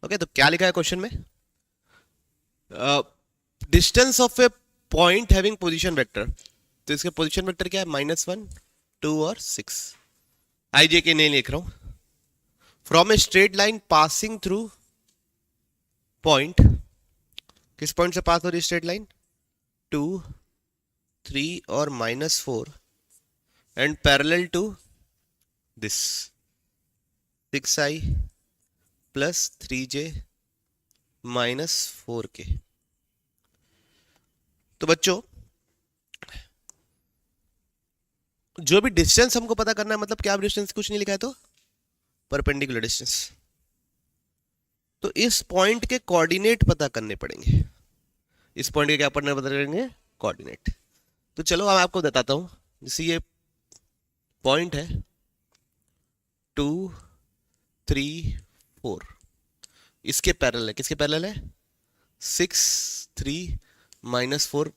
Okay, तो क्या लिखा है क्वेश्चन में? Distance of A point having position vector, तो इसके पोजीशन वेक्टर क्या है? -1, 2 और 6। आई जे के नहीं लिख रहा हूं। From a straight line passing through point, किस पॉइंट से पास हो रही है स्ट्रेट लाइन? 2, 3 और -4 and parallel to this 6i प्लस 3j -4k। तो बच्चों, जो भी डिस्टेंस हमको पता करना है, मतलब क्या डिस्टेंस कुछ नहीं लिखा है तो परपेंडिकुलर डिस्टेंस, तो इस पॉइंट के कोऑर्डिनेट पता करने पड़ेंगे। इस पॉइंट के क्या पता करेंगे? कोऑर्डिनेट। तो चलो मैं आपको बताता हूं। जैसे ये पॉइंट है 2, 3, 4, इसके पैरेलल है। किसके पैरेलल है? 6, 3, -4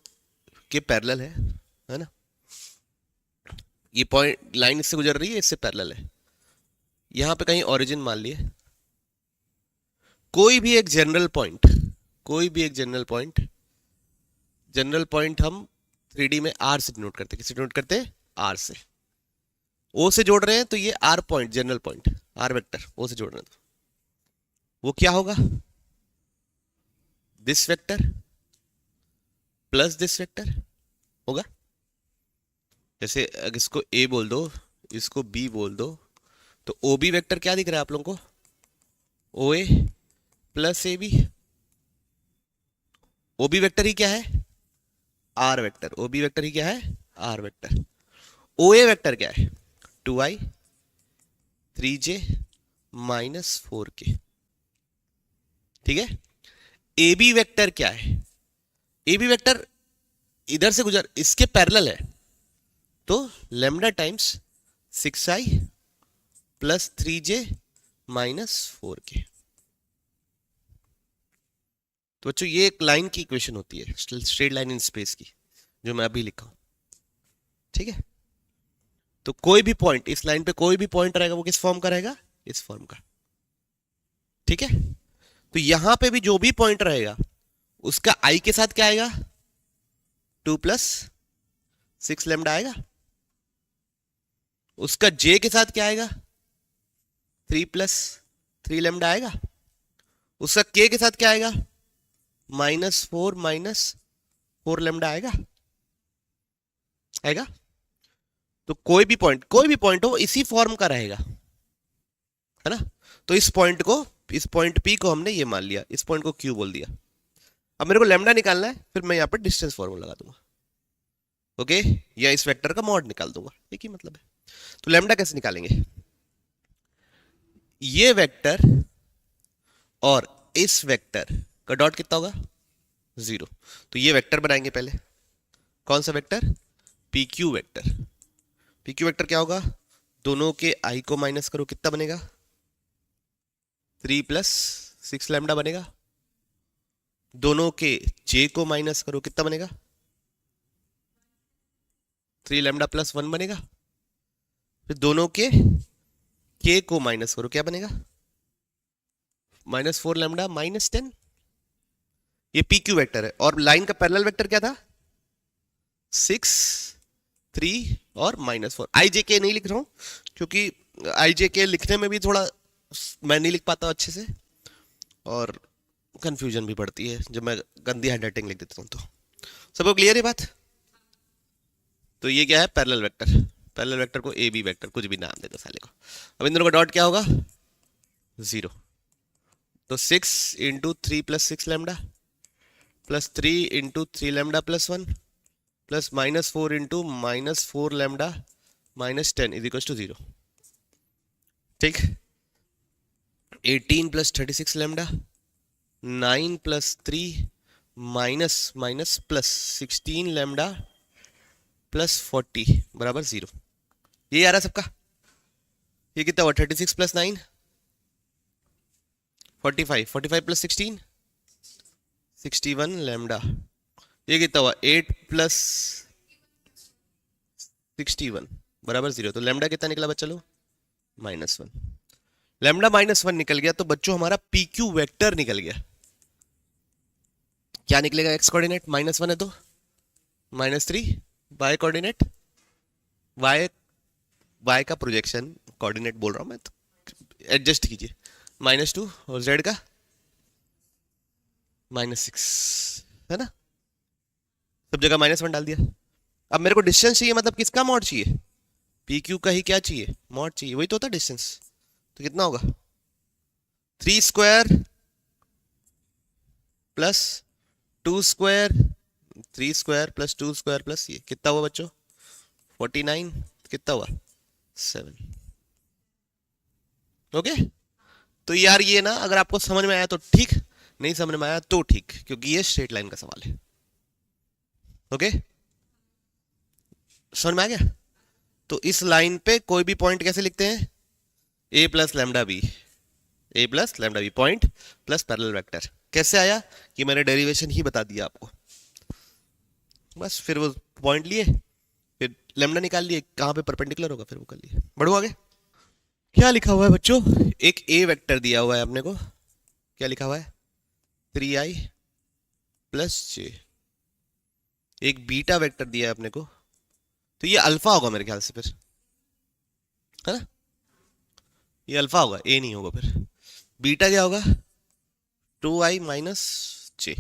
के पैरेलल है ना? ये पॉइंट लाइन इससे गुजर रही है, इससे पैरेलल है। यहां पे कहीं ओरिजिन मान लिए। कोई भी एक जनरल पॉइंट, कोई भी एक जनरल पॉइंट, जनरल पॉइंट हम 3D में आर से डिनोट करते हैं। किससे डिनोट करते हैं? आर से। ओ से जोड़ रहे हैं तो ये R point, general point, R vector O से जोड़ रहे हैं, तो वो क्या होगा? This vector plus this vector होगा। जैसे अगर इसको ए बोल दो, इसको बी बोल दो, तो ओ बी वेक्टर क्या दिख रहा है आप लोगों को? O A plus A B. O B vector ही क्या है? R vector. O B vector ही क्या है? R vector. O A vector क्या है? 2i 3j -4k। ठीक है। ए बी वेक्टर क्या है? ए बी वेक्टर इधर से गुजर, इसके पैरेलल है, तो लेमडा टाइम्स 6i प्लस 3j -4k। तो बच्चों, ये एक लाइन की इक्वेशन होती है, स्ट्रेट लाइन इन स्पेस की, जो मैं अभी लिखा हूं। ठीक है। तो कोई भी पॉइंट, इस लाइन पे कोई भी पॉइंट रहेगा, वो किस फॉर्म का रहेगा? इस फॉर्म का। ठीक है। तो यहां पे भी जो भी पॉइंट रहेगा, उसका आई के साथ क्या आएगा? 2 + 6 लेमडा आएगा। उसका जे के साथ क्या आएगा? 3 + 3 लेमडा आएगा। उसका के के साथ क्या आएगा? -4 -4 लेमडा आएगा। आएगा। तो कोई भी पॉइंट हो, इसी फॉर्म का रहेगा, है ना? तो इस पॉइंट पी को हमने ये मान लिया, इस पॉइंट को क्यू बोल दिया। अब मेरे को लेमडा निकालना है, फिर मैं यहां पर डिस्टेंस फॉर्मूला लगा दूंगा। ओके, या इस वेक्टर का मॉड निकाल दूंगा, एक ही मतलब है। तो लेमडा कैसे निकालेंगे? ये वेक्टर और इस वेक्टर का डॉट कितना होगा? 0। तो ये वेक्टर बनाएंगे पहले। कौन सा vector? P Q vector. P Q vector क्या होगा? दोनों के आई को माइनस करो, कितना बनेगा? 3 + 6 लैम्डा बनेगा। दोनों के जे को माइनस करो, कितना बनेगा? 3 लैम्डा + 1 बनेगा। फिर दोनों के को माइनस करो, क्या बनेगा? -4 लैम्डा -10। ये पी क्यू वेक्टर है। और लाइन का पैरेलल वेक्टर क्या था? 6, 3 और -4। आई जे के नहीं लिख रहा हूं, क्योंकि आई जे के लिखने में भी थोड़ा मैं नहीं लिख पाता अच्छे से, और कंफ्यूजन भी पड़ती है जब मैं गंदी हैंडराइटिंग लिख देता हूं। तो सबको क्लियर है बात? तो ये क्या है? Parallel vector. पैरेलल वेक्टर को ए बी वेक्टर कुछ भी नाम दे दो साले को। अब इन दोनों का डॉट क्या होगा? 0। तो 6 × 3 + 6 lambda plus 3 × 3 lambda + 1 plus -4 × -4 lambda -10 = 0। ठीक। 18 + 36 लैम्डा 9 + 3 +16 लैम्डा +40 बराबर 0। ये आ रहा सबका? ये कितना हुआ? 36 + 9 45, 45 + 16 61 लैम्डा। ये कितना हुआ? 8 + 61 बराबर 0। तो लैम्डा कितना निकला बच्चा लोग? -1। लैम्डा -1 निकल गया तो बच्चों हमारा पी क्यू वेक्टर निकल गया। क्या निकलेगा? एक्स कोऑर्डिनेट -1 है तो -3, वाई कोऑर्डिनेट, वाई वाई का प्रोजेक्शन कोऑर्डिनेट बोल रहा हूं मैं, तो एडजस्ट कीजिए, -2 और जेड का -6, है ना? सब जगह -1 डाल दिया। अब मेरे को डिस्टेंस चाहिए, मतलब किसका मॉड चाहिए? पी क्यू का ही क्या चाहिए? मॉड चाहिए, वही तो होता डिस्टेंस। तो कितना होगा? 3² प्लस 2², 3² प्लस 2² प्लस ये कितना हुआ बच्चों? 49, कितना हुआ? 7। ओके। तो यार ये ना, अगर आपको समझ में आया तो ठीक, नहीं समझ में आया तो ठीक, क्योंकि ये स्ट्रेट लाइन का सवाल है। ओके, समझ में आ गया? तो इस लाइन पे कोई भी पॉइंट कैसे लिखते हैं? a plus lambda B, a plus lambda B, point plus parallel vector. कैसे आया कि मैंने डेरिवेशन ही बता दिया आपको, बस फिर वो पॉइंट लिए, फिर लैम्डा निकाल लिए, कहां पे परपेंडिकुलर होगा फिर वो कर लिए। बढ़ो आगे। क्या लिखा हुआ है बच्चों? एक a वेक्टर दिया हुआ है अपने को, क्या लिखा हुआ है? 3i plus j। एक बीटा वेक्टर दिया है अपने को, तो ये अल्फा होगा मेरे ख्याल से फिर, है ना? ये अल्फा होगा, ए नहीं होगा फिर। बीटा क्या होगा? 2i minus j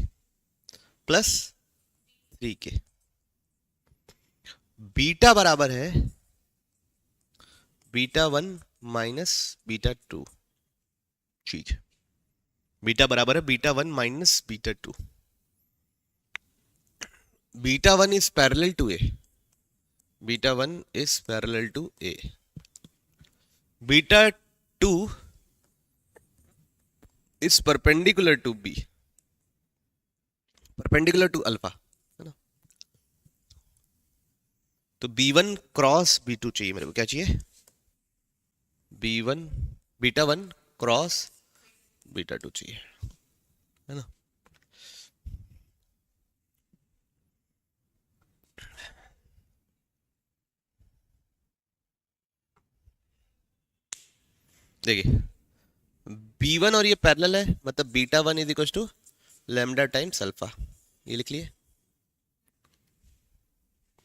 plus 3k। Beta बराबर है β1 माइनस β2 चीज। बीटा बराबर है β1 minus β2। β1 is parallel to a, β1 is parallel to a, β2 is perpendicular to b, perpendicular to alpha, है ना? तो b1 क्रॉस b2 चाहिए मेरे को। क्या चाहिए? b1 β1 क्रॉस β2 चाहिए, है ना? देखिए b1 और ये पैरेलल है, मतलब β1 is equal to lambda times alpha, ये लिख लिए,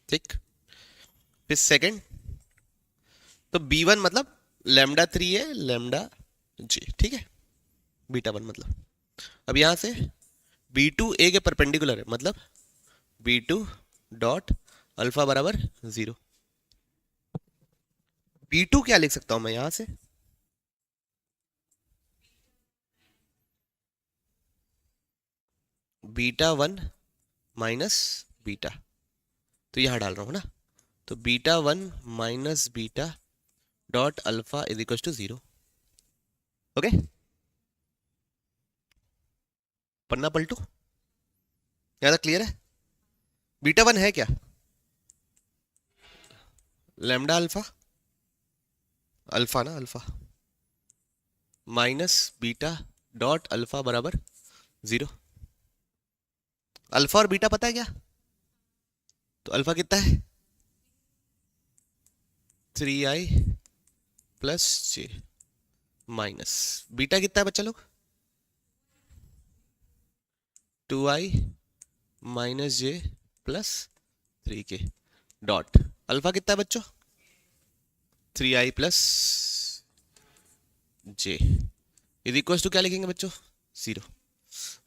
ठीक। फिर सेकंड, तो b1 मतलब λ3 है, लैम्डा जी, ठीक है, β1 मतलब। अब यहां से b2 a के परपेंडिकुलर है, मतलब b2 डॉट अल्फा बराबर 0। b2 क्या लिख सकता हूं मैं यहां से? β1 माइनस बीटा, तो यहां डाल रहा हूं ना, तो β1 minus beta dot alpha is equal to 0। Okay, पन्ना पलटू, यहां तक क्लियर है? β1 है क्या? लैम्डा अल्फा, अल्फा ना, alpha minus beta dot alpha बराबर 0। अल्फा और बीटा पता है क्या? तो अल्फा कितना है? 3i plus j minus beta कितना है बच्चा लोग? 2i minus j plus 3k dot alpha कितना है बच्चों? 3i plus j is equal to क्या लिखेंगे बच्चों? 0।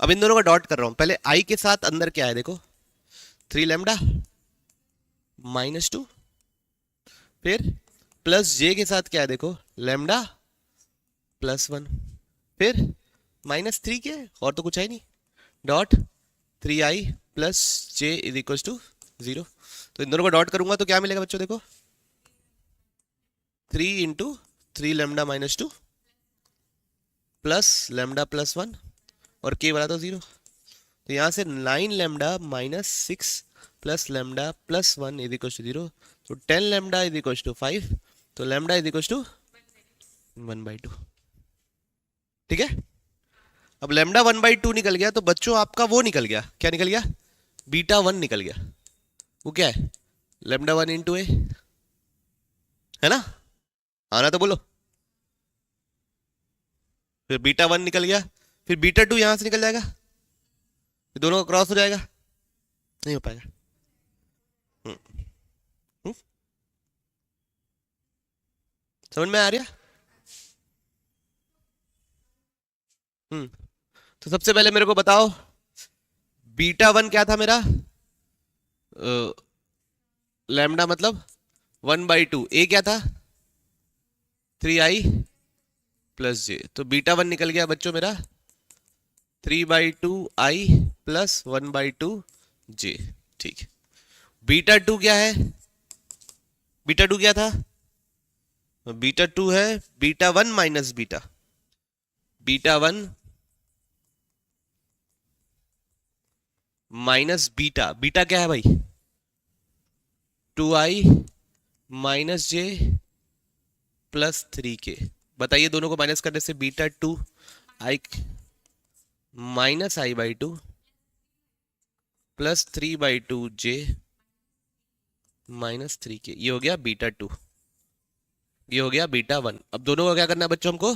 अब इन दोनों का डॉट कर रहा हूं, पहले i के साथ अंदर क्या है देखो, 3 लैम्डा -2, फिर प्लस j के साथ क्या है देखो, लैम्डा +1, फिर -3 के, और तो कुछ है नहीं, dot 3i plus j is equal to 0। तो इन दोनों का डॉट करूंगा तो क्या मिलेगा बच्चों देखो, 3 इंटू 3 लैम्डा -2 प्लस लैम्डा +1 और k बड़ा तो 0। तो यहां से 9 lambda -6 plus lambda +1 is equal to 0। तो 10 लैम्डा इज इक्वल टू 5, तो लैम्डा इज इक्वल टू 1/2। ठीक है, अब लैम्डा 1/2 निकल गया, तो बच्चों आपका वो निकल गया, क्या निकल गया? β1 निकल गया। वो क्या है? लैम्डा 1 इंटू ए, है ना? आना तो बोलो। फिर बीटा 1 निकल गया, फिर बीटा 2 यहां से निकल जाएगा, फिर दोनों का क्रॉस हो जाएगा, नहीं हो पाएगा। हम्म, हम्म, समझ में आ रहा? तो सबसे पहले मेरे को बताओ बीटा 1 क्या था मेरा, लैम्डा मतलब 1/2, ए क्या था 3i प्लस जे, तो बीटा 1 निकल गया बच्चों मेरा 3/2i प्लस 1/2 जे। ठीक है, बीटा 2 क्या है, बीटा 2 क्या था, बीटा 2 है beta 1 minus beta, beta 1 minus beta, beta क्या है भाई 2i माइनस जे प्लस 3k। बताइए दोनों को माइनस करने से beta 2 i minus i/2 plus 3/2 J minus 3k, ये हो गया बीटा 2, ये हो गया बीटा 1। अब दोनों का क्या करना है बच्चों हमको,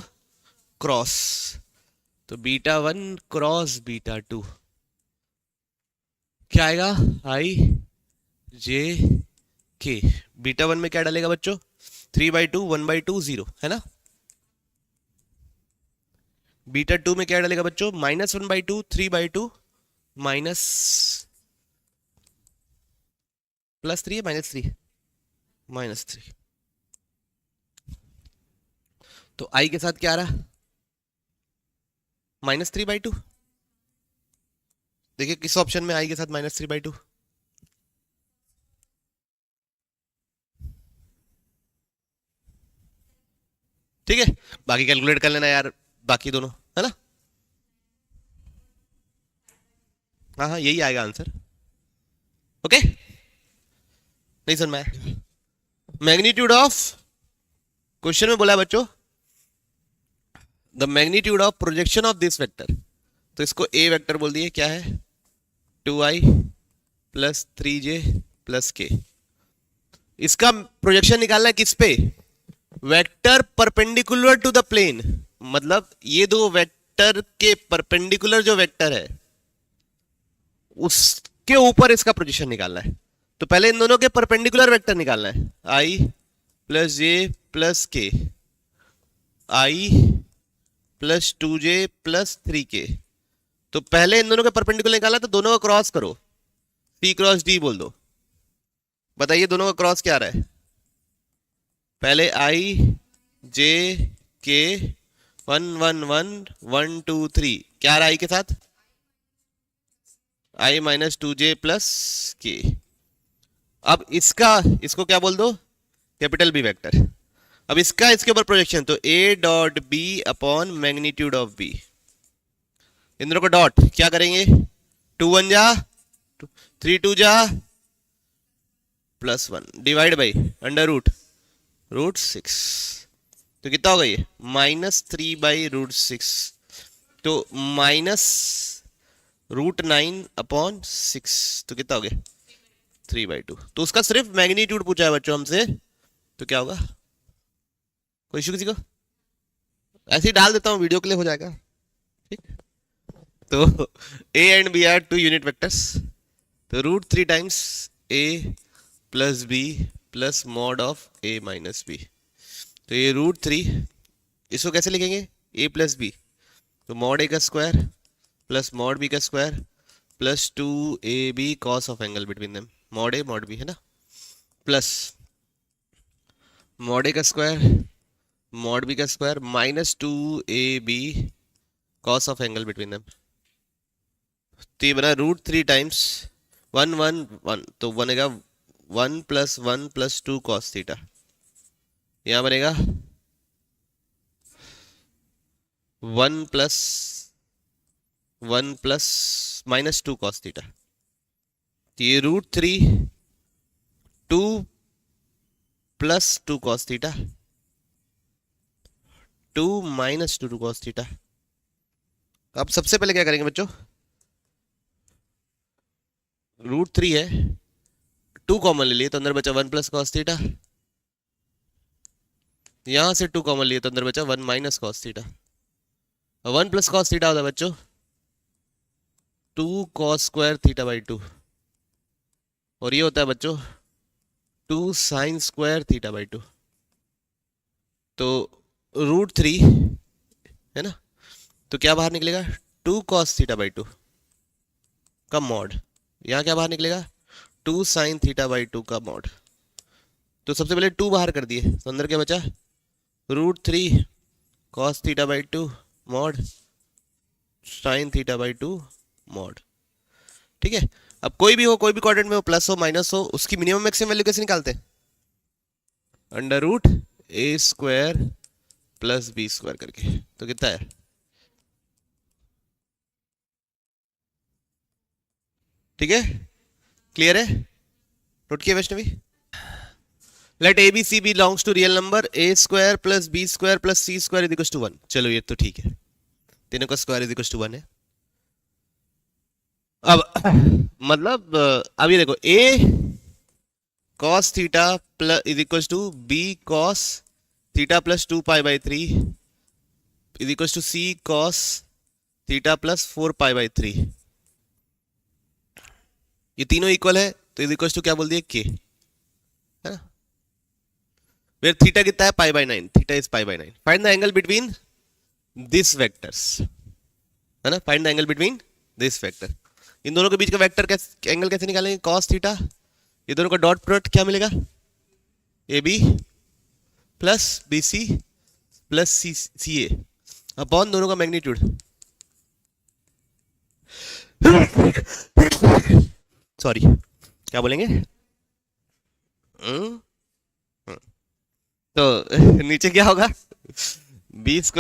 क्रॉस, तो बीटा 1 क्रॉस बीटा 2 क्या आएगा i जे के। बीटा 1 में क्या डालेगा बच्चों 3/2 1/2 0 है ना, बीटा 2 में क्या डालेगा बच्चों -1/2 3/2 माइनस +3 है -3 तो i के साथ क्या आ रहा -3/2। देखिए किस ऑप्शन में i के साथ -3/2, ठीक है, बाकी कैलकुलेट कर लेना यार, बाकी दोनों है ना, हाँ हाँ यही आएगा आंसर। ओके, नहीं समझ में आया, मैग्नीट्यूड ऑफ, क्वेश्चन में बोला है बच्चों the magnitude of projection of this vector, तो इसको ए वेक्टर बोल दिए, क्या है 2i plus 3j plus k। इसका प्रोजेक्शन निकालना है किस पे, vector perpendicular to the plane, मतलब ये दो वेक्टर के परपेंडिकुलर जो वेक्टर है उसके ऊपर इसका प्रोजेक्शन निकालना है। तो पहले इन दोनों के परपेंडिकुलर वेक्टर निकालना है, i प्लस जे प्लस के, i plus 2j plus 3k। तो पहले इन दोनों के परपेंडिकुलर निकालना, तो दोनों का क्रॉस करो, c क्रॉस d बोल दो। बताइए दोनों का क्रॉस क्या आ रहा है, पहले i j k 1 1 1 1 2 3, क्या आ रहा है i के साथ i minus 2j plus k। अब इसको क्या बोल दो कैपिटल B वेक्टर। अब इसका इसके ऊपर प्रोजेक्शन, तो a dot b upon magnitude of b, इन दोनों को डॉट क्या करेंगे 2 1 जा 3 2 जा +1 डिवाइड बाई अंडर रूट 6, तो कितना होगा ये -3/√6, तो -√9/6, तो कितना हो गया 3/2। तो उसका सिर्फ मैग्नीट्यूड पूछा है बच्चों हमसे, तो क्या होगा, कोई इशू किसी को, ऐसे ही डाल देता हूं वीडियो के लिए हो जाएगा, ठीक। तो a and b are two unit vectors, तो √3 times a plus b plus mod of a minus b, तो ये √3, इसको कैसे लिखेंगे a प्लस b, तो मॉड a का स्क्वायर प्लस मॉड b का square plus 2ab cos of angle between them, mod a mod b है ना, प्लस मॉड a का स्क्वायर मॉड b का square minus 2ab cos of angle between them, तो ये बना √3 times 1 1 1, तो बनेगा 1 + 1 + 2 cos थीटा, यहां बनेगा 1 + 1 + -2 cos थीटा, तो ये √3 2 + 2 cos थीटा 2 - 2 cos थीटा। अब सबसे पहले क्या करेंगे बच्चों, √3 है 2 कॉमन ले लिए तो अंदर बचा 1 + cos थीटा, यहां से 2 कॉमन लिए तो अंदर बचा 1 - cos theta, one plus cos theta होता है बच्चों 2 cos² θ/2, और ये होता है बच्चों 2 sin² θ/2। तो √3 है ना, तो क्या बाहर निकलेगा 2 cos θ/2 का मॉड। यहाँ क्या बाहर निकलेगा 2 sin θ/2 का मॉड। तो सबसे पहले 2 बाहर कर दिए, तो अंदर क्या बचा √3 cos θ/2 मॉड sin θ/2 मॉड। ठीक है। अब कोई भी हो, कोई भी क्वाड्रेंट में हो, प्लस हो माइनस हो, उसकी मिनिमम मैक्सिमम वैल्यू कैसे निकालते हैं, √a² + b² करके। तो कितना है, ठीक है, क्लियर है, नोट किया Vaishnavi. Let A B C belongs to real number a² + b² + c² = 1। चलो ये तो ठीक है, तीनों का स्क्वायर = 1 है। अब मतलब अब ये देखो a cos θ = b cos θ + 2π/3 = c cos θ + 4π/3। ये तीनों इक्वल है, तो = क्या बोल दिए k, है ना। फिर थीटा कितना है π/9, theta is π/9। Find the angle between this vectors, है ना, find the angle between this vector. इन दोनों के बीच का वेक्टर एंगल कैसे निकालेंगे, cos θ, ये दोनों का डॉट प्रोडक्ट क्या मिलेगा AB + BC + CA अपॉन दोनों का मैग्नीट्यूड। सॉरी, क्या बोलेंगे, तो नीचे क्या होगा b² +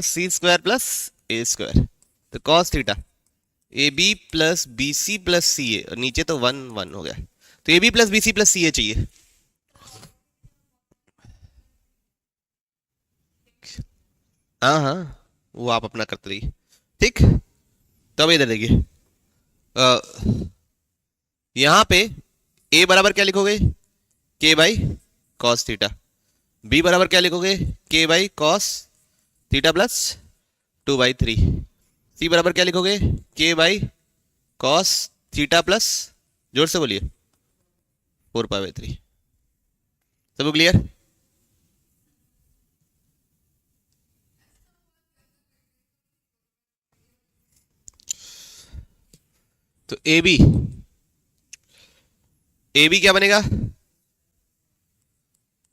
c² + a²। तो cos θ AB + BC + CA, और नीचे तो 1 1 हो गया, तो AB + BC + CA चाहिए। हाँ हाँ, वो आप अपना करते रहिए, ठीक। तो अब इधर देखिए, यहां पे A बराबर क्या लिखोगे k/cos θ, B बराबर क्या लिखोगे k/cos θ + 2/3, C बराबर क्या लिखोगे k/cos θ + जोर से बोलिए 4π/3। सब क्लियर। तो AB क्या बनेगा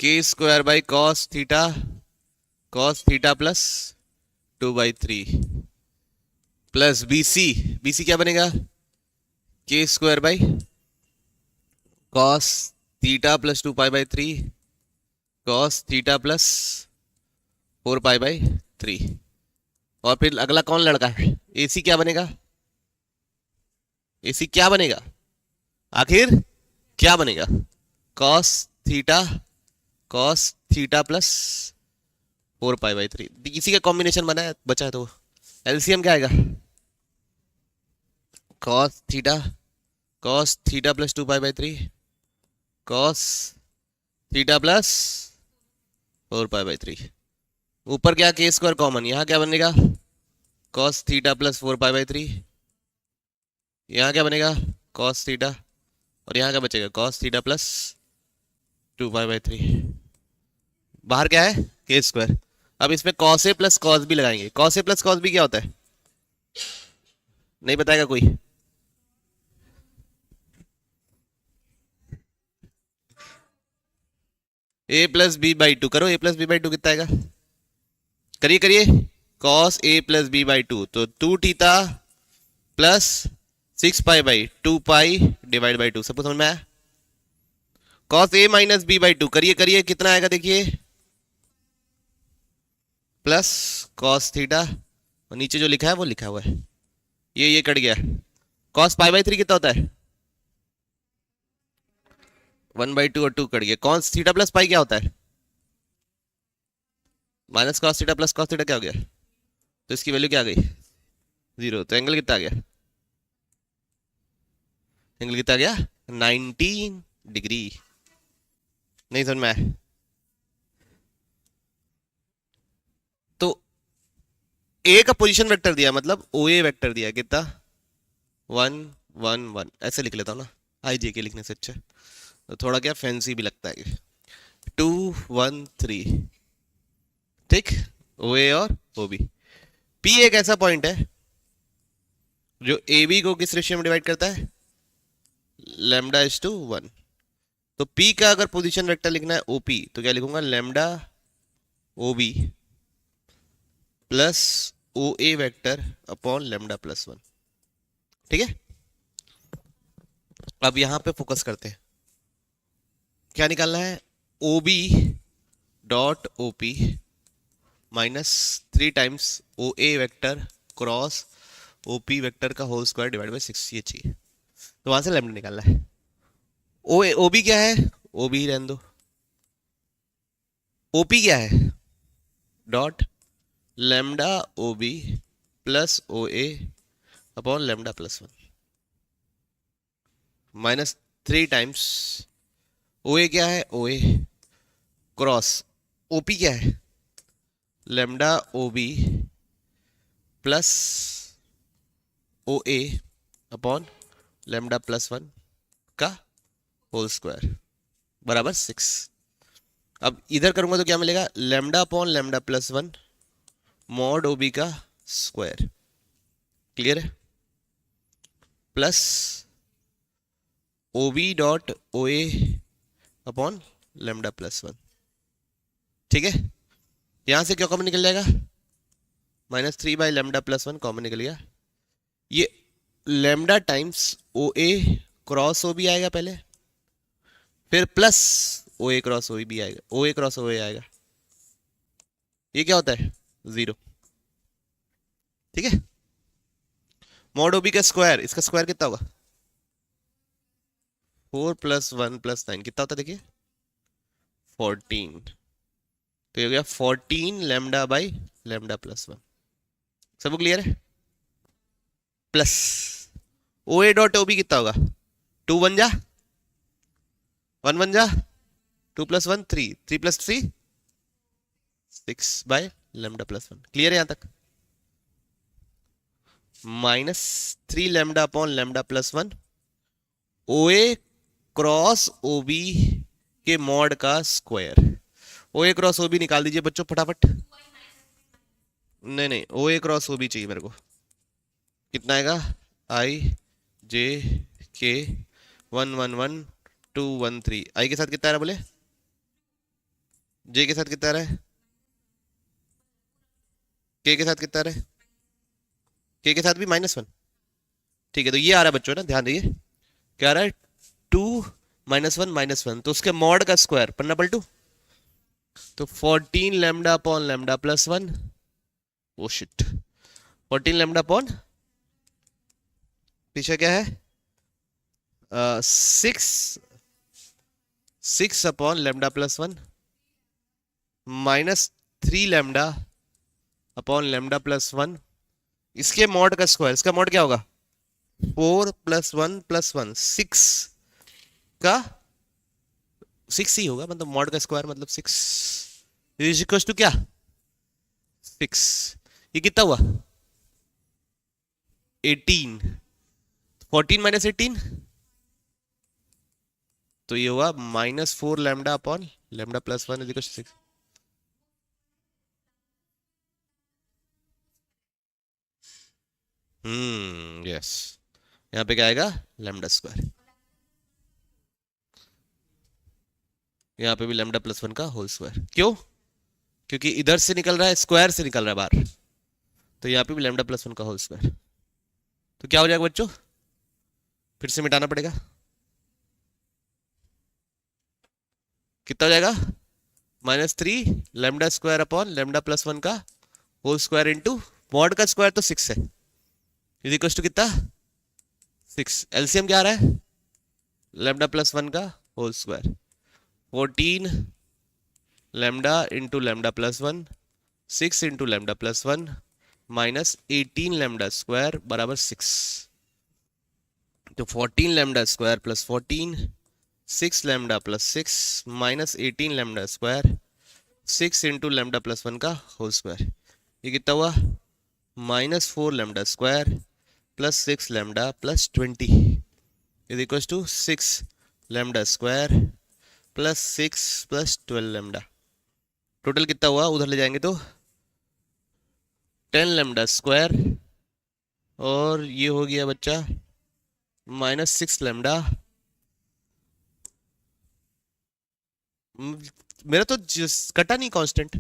k² cos θ + 2/3 प्लस BC क्या बनेगा k² cos θ + 2π/3 cos θ + 4π/3। और फिर अगला कौन लड़का है, AC क्या बनेगा, AC क्या बनेगा, आखिर क्या बनेगा cos θ + 4π/3। इसी का कॉम्बिनेशन बना है, बचा है, तो एलसीएम क्या आएगा cos θ + 2π/3 cos θ + 4π/3। ऊपर क्या k² कॉमन, यहां क्या बनेगा cos θ + 4π/3, यहां क्या बनेगा cos θ, और यहां क्या बचेगा cos θ + 2π/3। बाहर क्या है k²। अब इसमें cos A + cos B लगाएंगे। cos A + cos B क्या होता है, नहीं बताएगा कोई, A + B/2 करो, A + B/2 कितना आएगा, करिए करिए, cos A + B/2 तो 2θ + 6π/2π/2। सबको समझ में आया, cos A - B/2 करिए करिए, कितना आएगा देखिए प्लस cos θ, और नीचे जो लिखा है वो लिखा हुआ है, ये कट गया। cos π/3 कितना होता है 1/2, और 2 कट गया। cos θ + पाई क्या होता है -cos θ + cos θ क्या हो गया, तो इसकी वैल्यू क्या आ गई 0। तो एंगल कितना आ गया, एंगल कितना आ गया 19 डिग्री। नहीं समझ में आया, तो ए का पोजीशन वेक्टर दिया, मतलब ओ ए वेक्टर दिया, कितना 1 1 1, ऐसे लिख लेता हूँ ना, आई जे के लिखने से अच्छा, तो थोड़ा क्या फैंसी भी लगता है। 2 1 3, ठीक, ओ ए और ओ बी। पी एक ऐसा पॉइंट है जो ए बी को किस रेशियो में डिवाइड करता है, λ/1। तो पी का अगर पोजीशन वेक्टर लिखना है ओपी, तो क्या लिखूंगा, lambda O B plus O A vector upon λ+1। ठीक है, अब यहां पे फोकस करते हैं, क्या निकालना है, O B dot O P minus 3 times O A vector cross O P vector का होल स्क्वायर डिवाइड बाई 6, ये चाहिए। तो वहां से लैम्डा निकालना है। ओ बी क्या है, ओ बी रहने दो, ओ पी क्या है, dot lambda O B plus O A upon λ+1 minus 3 times O A क्या है, O A cross O P क्या है, lambda O B plus O A upon λ+1 का होल स्क्वायर बराबर 6। अब इधर करूंगा तो क्या मिलेगा, lambda upon λ+1 mod O B का स्क्वायर, क्लियर है, plus O B dot O A upon λ+1। ठीक है, यहां से क्या कॉमन निकल जाएगा, -3/λ+1 कॉमन निकल गया। ये lambda times O A cross O B आएगा पहले, फिर plus O A cross O B आएगा, ओ ए क्रॉस ओ ए आएगा, ये क्या होता है 0। ठीक है, मॉड ओ बी का स्क्वायर, इसका स्क्वायर कितना होगा, 4 + 1 + 9 कितना होता है देखिए 14, तो ये हो गया 14 λ/λ+1। सब क्लियर है, plus O A dot O B कितना होगा, 2 1 जा 1 1 जा 2 + 1 3, 3 + 3 6/λ+1। क्लियर है यहां तक, -3 λ upon λ+1 O A cross O B के मॉड का square. O A cross O B निकाल दीजिए बच्चों फटाफट, नहीं नहीं ओ ए क्रॉस ओ बी चाहिए मेरे को, कितना आएगा, आई जे के 1 1 1 2 1 3, आई के साथ कितना आ रहा है बोले, जे के साथ कितना आ रहा है, के साथ कितना आ रहा है, के साथ भी -1। ठीक है, तो ये आ रहा है बच्चों ना, ध्यान दीजिए क्या आ रहा है, 2 -1 -1, तो उसके मॉड का स्क्वायर पन्ना पलटू, तो 14 lambda upon λ+1, oh shit 14 lambda upon, पीछे क्या है 6 अपॉन λ+1 -3 लैम्डा अपॉन λ+1, इसके मॉड का स्क्वायर, इसका मॉड क्या होगा 4 + 1 + 1 6 का 6 ही होगा, मतलब मॉड का स्क्वायर मतलब 6 इज इक्वल टू क्या 6, ये कितना हुआ 18, 14 - 18, तो ये हुआ -4 lambda upon λ+1 is equal to 6। Yes, यहाँ पे क्या आएगा लैम्डा स्क्वायर, यहाँ पे भी λ+1 का होल स्क्वायर, क्यों, क्योंकि इधर से निकल रहा है स्क्वायर से निकल रहा है बाहर, तो यहाँ पे भी λ+1 का होल स्क्वायर, तो क्या हो जाएगा बच्चों, फिर से मिटाना पड़ेगा, कितना हो जाएगा -3 लैम्डा स्क्वायर अपॉन λ+1 का होल स्क्वायर इंटू मॉड का स्क्वायर तो 6 है, इज इक्वल टू कितना 6, एलसीएम क्या आ रहा है λ+1 का whole square, 14 lambda into λ+1 6 into λ+1 -18 lambda square बराबर 6, तो 14 lambda square plus 14 6 lambda plus 6 -18 lambda square 6 into λ+1 का होल स्क्वायर, ये कितना हुआ -4 lambda square plus 6 lambda plus 20 is equal to 6 lambda square plus 6 plus 12 lambda. Total कितना हुआ उधर ले जाएंगे तो 10 लैम्डा स्क्वायर और ये हो गया बच्चा -6 लैम्डा। मेरा तो कटा नहीं कांस्टेंट।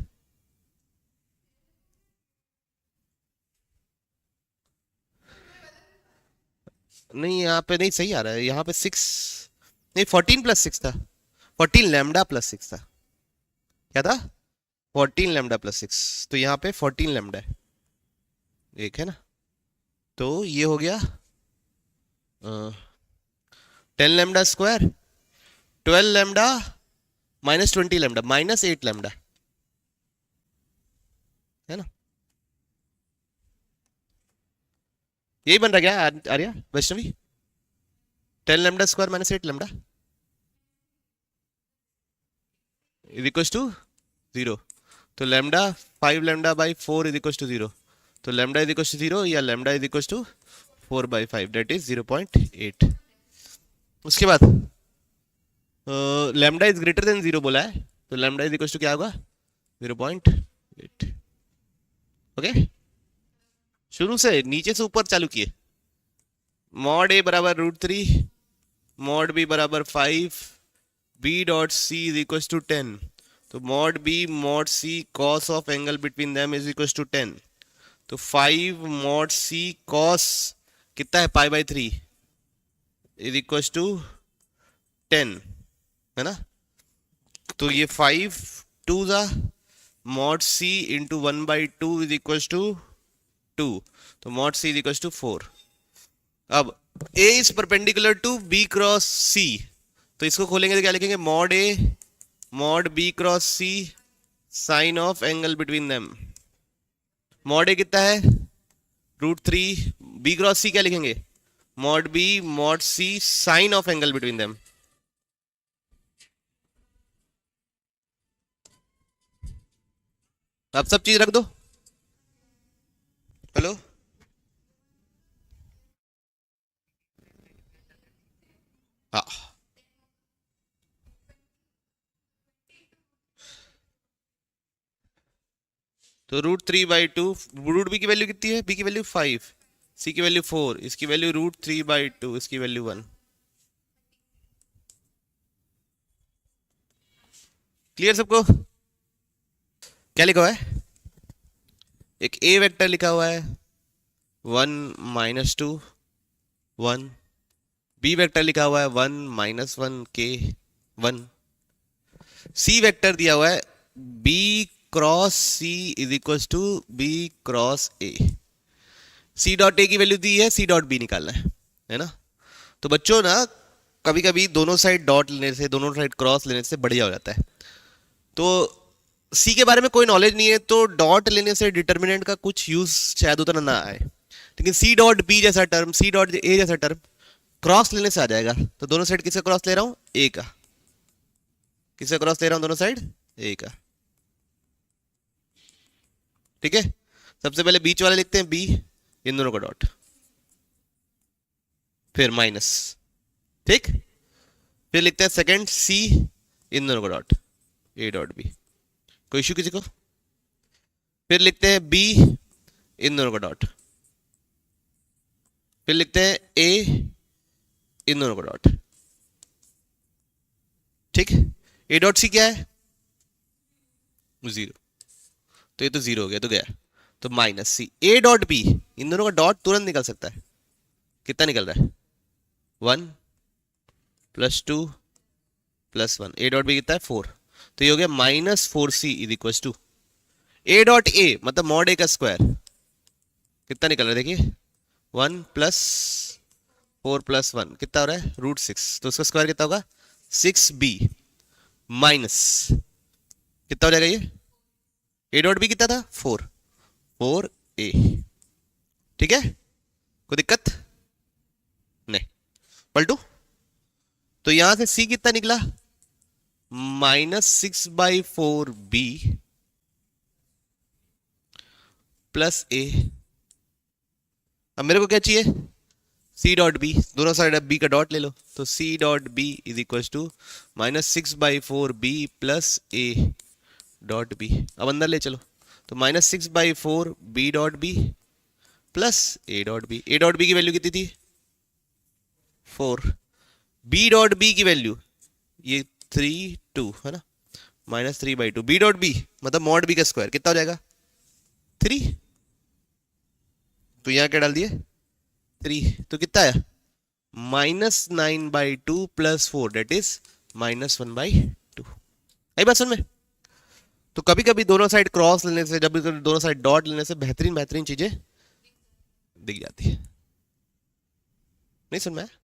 नहीं यहाँ पे नहीं सही आ रहा है, यहाँ पे 6 नहीं 14 प्लस 6 था, 14 लैम्डा प्लस 6 था। क्या था? 14 लैम्डा प्लस 6, तो यहाँ पे 14 लैम्डा है, एक है ना। तो ये हो गया 10 lambda square 12 lambda -20 lambda -8 lambda, है ना। यही बन रहा क्या Arya Vaishnavi? 10 lambda square -8 lambda is equal to 0। तो lambda 5 lambda by 4 is equal to 0। तो लैम्डा इज इक्वल टू 0 या lambda is equal to 4/5 that is 0.8। उसके बाद लैम्डा इज ग्रेटर देन 0 बोला है, तो लैम्डा इज इक्वल टू क्या होगा 0.8। ओके, शुरू से नीचे से ऊपर चालू किए। मॉड ए बराबर √3, मॉड बी बराबर 5, B dot C is equal to 10। तो mod B mod C cos of angle between them is equal to 10। तो 5 मॉड सी कॉस कितना है π/3 इज इक्वल टू 10, है ना। तो ये 5 2 जा mod C into 1/2 is equal to 2। तो mod C is equal to 4। अब A is perpendicular to B cross C, तो इसको खोलेंगे तो क्या लिखेंगे mod A mod B cross C sine of angle between them. Mod A कितना है √3, B क्रॉस C क्या लिखेंगे mod B mod C sine of angle between them. अब सब चीज रख दो। हेलो, हाँ तो √3/2, रूट बी की वैल्यू कितनी है, बी की वैल्यू 5, सी की वैल्यू 4, इसकी वैल्यू √3/2, इसकी वैल्यू 1। क्लियर सबको? क्या लिखा हुआ है? एक ए वेक्टर लिखा हुआ है 1 -2 1, बी वेक्टर लिखा हुआ है 1 -1 k 1, सी वेक्टर दिया हुआ है b cross C is equal to b cross A. C dot A की वैल्यू दी है, सी डॉट बी निकालना है ना। तो बच्चों ना कभी कभी दोनों साइड डॉट लेने से, दोनों साइड क्रॉस लेने से बढ़िया हो जाता है। तो सी के बारे में कोई नॉलेज नहीं है तो डॉट लेने से डिटर्मिनेंट का कुछ यूज शायद उतना ना आए, लेकिन सी डॉट बी जैसा टर्म, सी डॉट ए जैसा टर्म क्रॉस लेने से आ जाएगा। तो दोनों साइड किसका क्रॉस ले रहा हूं, ए का। किसका क्रॉस ले रहा हूं दोनों साइड, ए का। ठीक है, सबसे पहले बीच वाले लिखते हैं बी, इन दोनों का डॉट, फिर माइनस, ठीक। फिर लिखते हैं सेकंड सी, इन दोनों का डॉट, ए डॉट बी। कोई इश्यू किसी को? फिर लिखते हैं बी, इन दोनों का डॉट, फिर लिखते हैं ए, इन दोनों का डॉट, ठीक। ए डॉट सी क्या है 0, तो ये तो 0 हो गया, तो गया। तो minus C, A dot B, इन दोनों का डॉट तुरंत निकल सकता है। कितना निकल रहा है 1 + 2 + 1, ए डॉट बी कितना है 4। तो ये हो गया -4c is equal to A dot A मतलब मॉड ए का स्क्वायर। कितना निकल रहा है देखिए 1 + 4 + 1 कितना हो रहा है √6, तो उसका स्क्वायर कितना होगा 6b माइनस कितना हो जाएगा ये ए डॉट बी कितना था 4a। ठीक है, कोई दिक्कत नहीं। पलटू, तो यहां से c कितना निकला -6/4b + a अब मेरे को क्या चाहिए, सी डॉट बी, दोनों साइड बी का डॉट ले लो, तो C dot B is equal to -6/4 B plus A dot B. अब अंदर ले चलो, तो -6/4 B dot B plus A dot B. A dot B की वैल्यू कितनी थी 4, बी डॉट बी की वैल्यू ये 3 2 है ना, -3/2 बी डॉट बी मतलब मॉड बी का स्क्वायर कितना हो जाएगा 3, तो यहां क्या डाल दिए 3, तो कितना है -9/2 प्लस 4 डेट इज -1/2। आई बात समझ में। तो कभी कभी दोनों साइड क्रॉस लेने से, जब कभी दोनों साइड डॉट लेने से बेहतरीन बेहतरीन चीजें दिख जाती है। नहीं समझ में आया?